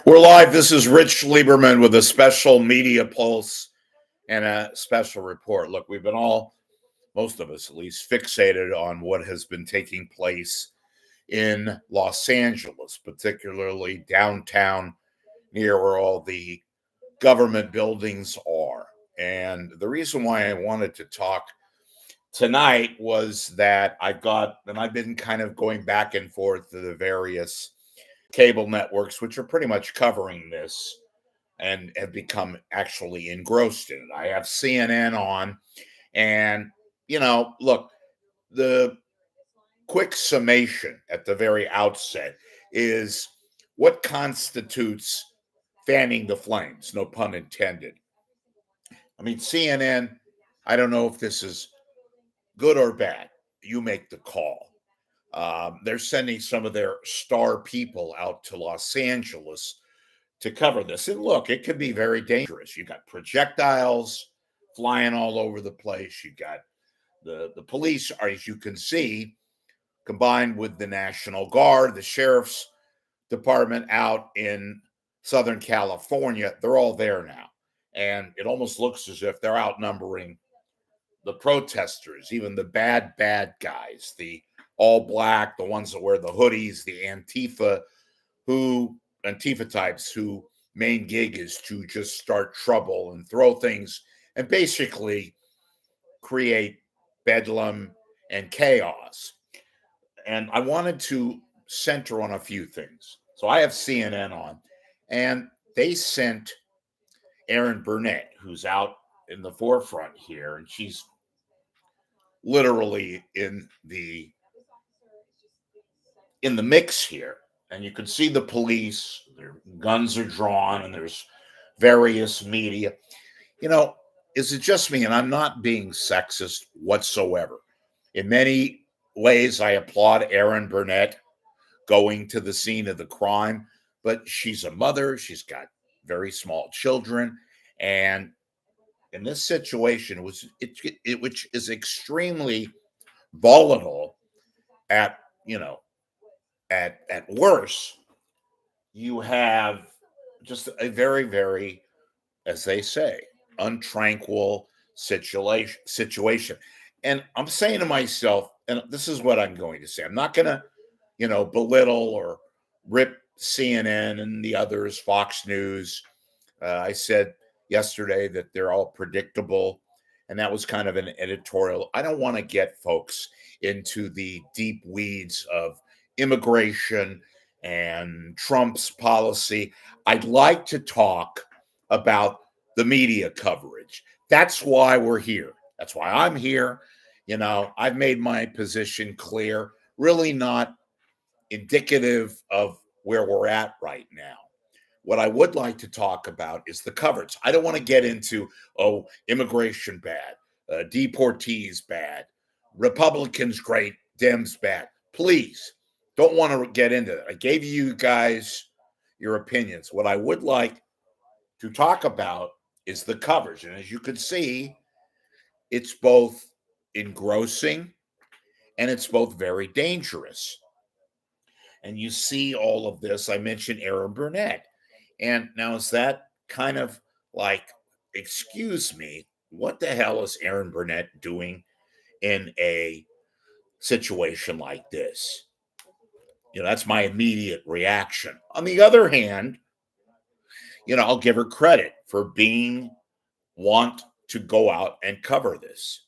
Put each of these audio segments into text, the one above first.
We're live. This is Rich Lieberman with a special media pulse and a special report. Look, we've been most of us at least, fixated on what has been taking place in Los Angeles, particularly downtown near where all the government buildings are. And the reason why I wanted to talk tonight was that I've been kind of going back and forth to the various cable networks, which are pretty much covering this and have become actually engrossed in it. I have CNN on, and, look, the quick summation at the very outset is what constitutes fanning the flames, no pun intended. I mean, CNN, I don't know if this is good or bad. You make the call. They're sending some of their star people out to Los Angeles to cover this. And look, it could be very dangerous. You got projectiles flying all over the place. You got the police, as you can see, combined with the National Guard, the Sheriff's Department out in Southern California. They're all there now. And it almost looks as if they're outnumbering the protesters, even the bad guys, the all black, the ones that wear the hoodies, the Antifa types who main gig is to just start trouble and throw things and basically create bedlam and chaos. And I wanted to center on a few things. So I have CNN on, and they sent Erin Burnett, who's out in the forefront here, and she's literally in the mix here. And you can see the police, their guns are drawn, and there's various media. Is it just me? And I'm not being sexist whatsoever. In many ways, I applaud Erin Burnett going to the scene of the crime, but she's a mother. She's got very small children. And in this situation, which is extremely volatile at worst, you have just a very, very, as they say, untranquil situation. And I'm saying to myself, and this is what I'm going to say, I'm not going to, belittle or rip CNN and the others, Fox News. I said yesterday that they're all predictable, and that was kind of an editorial. I don't want to get folks into the deep weeds of immigration and Trump's policy. I'd like to talk about the media coverage. That's why we're here. That's why I'm here. I've made my position clear, really not indicative of where we're at right now. What I would like to talk about is the coverage. I don't want to get into, immigration bad, deportees bad, Republicans great, Dems bad. Please, don't want to get into that. I gave you guys your opinions. What I would like to talk about is the coverage. And as you can see, it's both engrossing and it's both very dangerous. And you see all of this. I mentioned Erin Burnett. And now is that kind of like, excuse me, what the hell is Erin Burnett doing in a situation like this? That's my immediate reaction. On the other hand, I'll give her credit for want to go out and cover this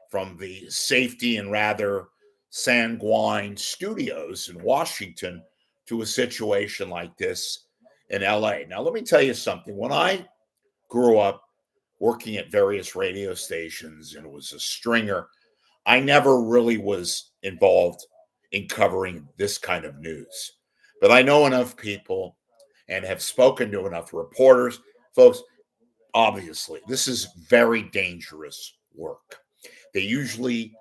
from the safety and rather sanguine studios in Washington to a situation like this in LA. Now, let me tell you something. When I grew up working at various radio stations and was a stringer, I never really was involved in covering this kind of news. But I know enough people and have spoken to enough reporters. Folks, obviously, this is very dangerous work. They usually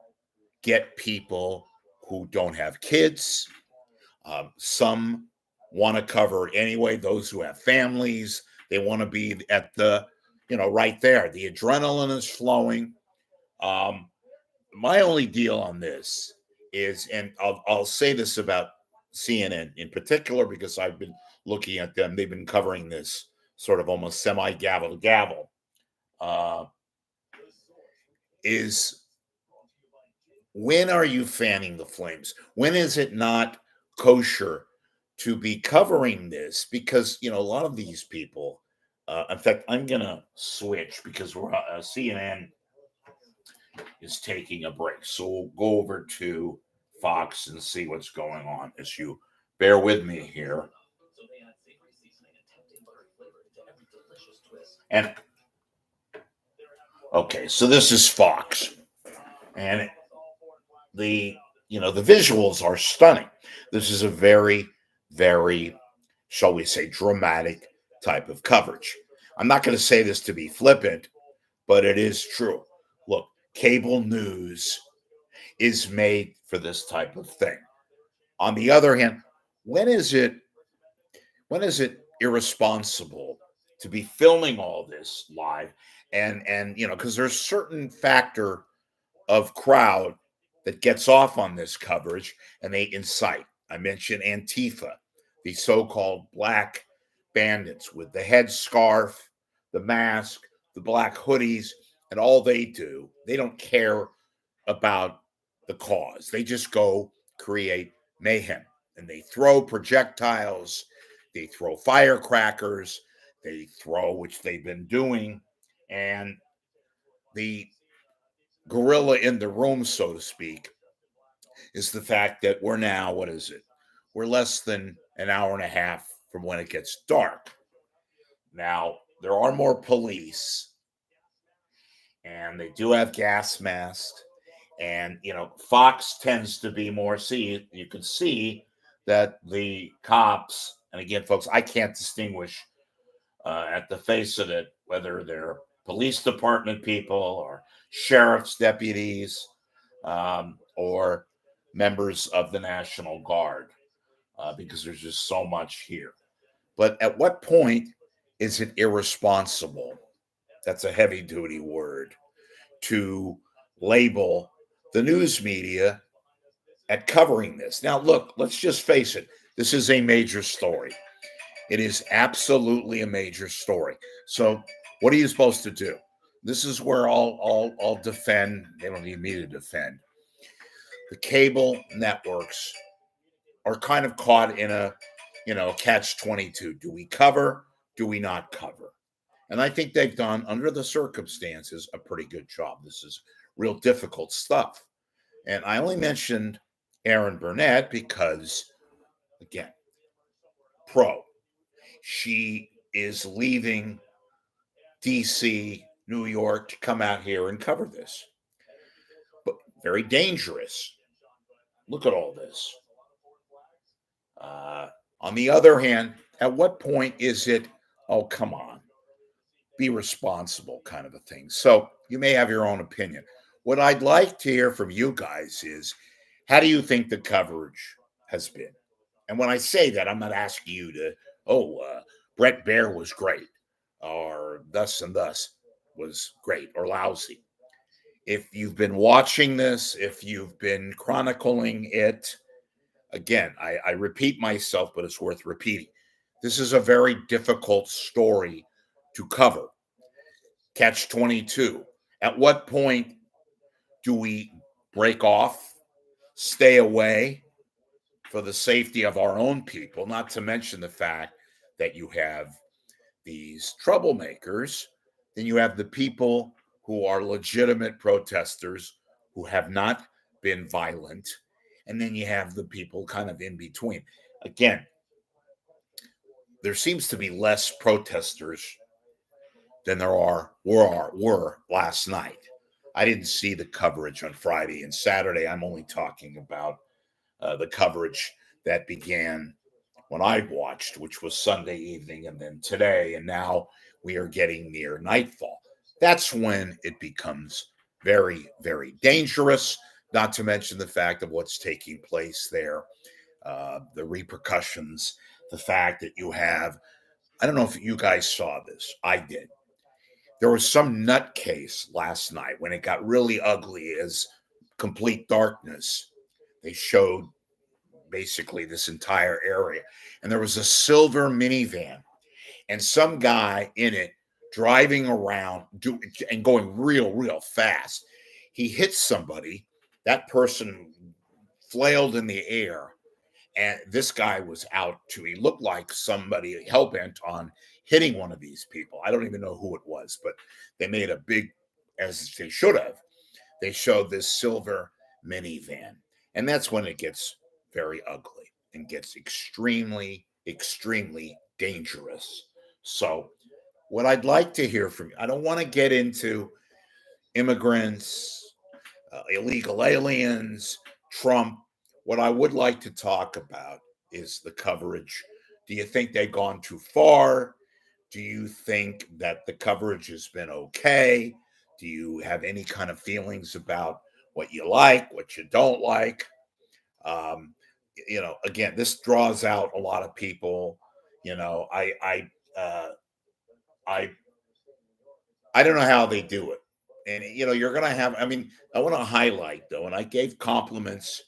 get people who don't have kids. Some want to cover it anyway. Those who have families, they want to be at the, right there. The adrenaline is flowing. My only deal on this is, and I'll say this about CNN in particular, because I've been looking at them. They've been covering this sort of almost semi gavel to gavel. Is when are you fanning the flames? When is it not kosher to be covering this? Because a lot of these people. In fact, I'm gonna switch because we're CNN is taking a break, so we'll go over to Fox and see what's going on. As you bear with me here, and okay, so this is Fox, and the the visuals are stunning. This is a very, very, shall we say, dramatic type of coverage. I'm not going to say this to be flippant, but it is true. Look, cable news is made for this type of thing. On the other hand, when is it irresponsible to be filming all this live, and because there's certain factor of crowd that gets off on this coverage and they incite. I mentioned Antifa, the so-called black bandits with the headscarf, the mask, the black hoodies, and all they don't care about the cause. They just go create mayhem, and they throw projectiles, they throw firecrackers, they throw, which they've been doing, and the gorilla in the room, so to speak, is the fact that we're now, what is it? We're less than an hour and a half from when it gets dark. Now, there are more police, and they do have gas masks. And, Fox tends to be more, see, you can see that the cops, and again, folks, I can't distinguish at the face of it whether they're police department people or sheriff's deputies or members of the National Guard because there's just so much here. But at what point is it irresponsible? That's a heavy duty word to label the news media at covering this. Now, look, let's just face it. This is a major story. It is absolutely a major story. So, what are you supposed to do? This is where I'll defend. They don't need me to defend. The cable networks are kind of caught in a, catch 22. Do we cover? Do we not cover? And I think they've done, under the circumstances, a pretty good job. This is real difficult stuff. And I only mentioned Erin Burnett because, again, pro. She is leaving DC, New York to come out here and cover this. But very dangerous. Look at all this. On the other hand, at what point is it, oh, come on, be responsible kind of a thing? So you may have your own opinion. What I'd like to hear from you guys is, how do you think the coverage has been? And when I say that, I'm not asking you to, Brett Baer was great, or thus and thus was great or lousy. If you've been watching this, if you've been chronicling it, again, I repeat myself, but it's worth repeating. This is a very difficult story to cover. Catch 22. At what point do we break off, stay away for the safety of our own people, not to mention the fact that you have these troublemakers, then you have the people who are legitimate protesters who have not been violent, and then you have the people kind of in between. Again, there seems to be less protesters than there were last night. I didn't see the coverage on Friday and Saturday. I'm only talking about the coverage that began when I watched, which was Sunday evening, and then today, and now we are getting near nightfall. That's when it becomes very, very dangerous, not to mention the fact of what's taking place there, the repercussions, the fact that you have, I don't know if you guys saw this, I did. There was some nutcase last night when it got really ugly as complete darkness. They showed basically this entire area. And there was a silver minivan and some guy in it driving around and going real fast. He hits somebody. That person flailed in the air, and this guy was out to. He looked like somebody hell bent on hitting one of these people. I don't even know who it was, but they made a big, as they should have. They showed this silver minivan, and that's when it gets very ugly and gets extremely dangerous. So, what I'd like to hear from you, I don't want to get into immigrants, illegal aliens, Trump. What I would like to talk about is the coverage. Do you think they've gone too far? Do you think that the coverage has been okay? Do you have any kind of feelings about what you like, what you don't like? Um, Again, this draws out a lot of people. You know, I I don't know how they do it. And you're gonna have. I mean, I want to highlight though, and I gave compliments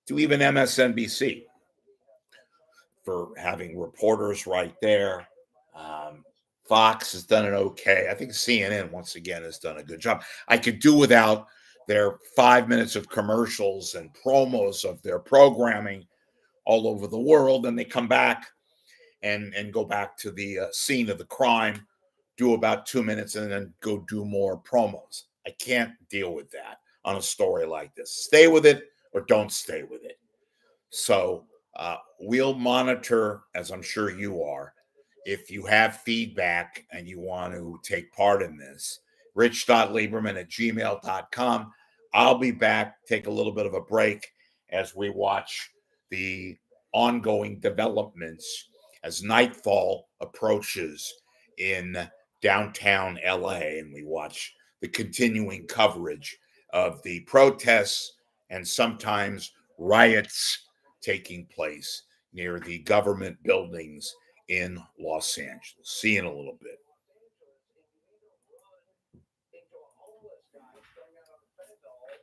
to even MSNBC for having reporters right there. Um, Fox has done it okay. I think CNN once again has done a good job. I could do without their 5 minutes of commercials and promos of their programming all over the world, and they come back and go back to the scene of the crime, do about 2 minutes, and then go do more promos. I can't deal with that on a story like this. Stay with it or don't stay with it. So we'll monitor, as I'm sure you are. If you have feedback and you want to take part in this, rich.lieberman@gmail.com. I'll be back, take a little bit of a break as we watch the ongoing developments as nightfall approaches in downtown LA, and we watch the continuing coverage of the protests and sometimes riots taking place near the government buildings in Los Angeles. See you in a little bit.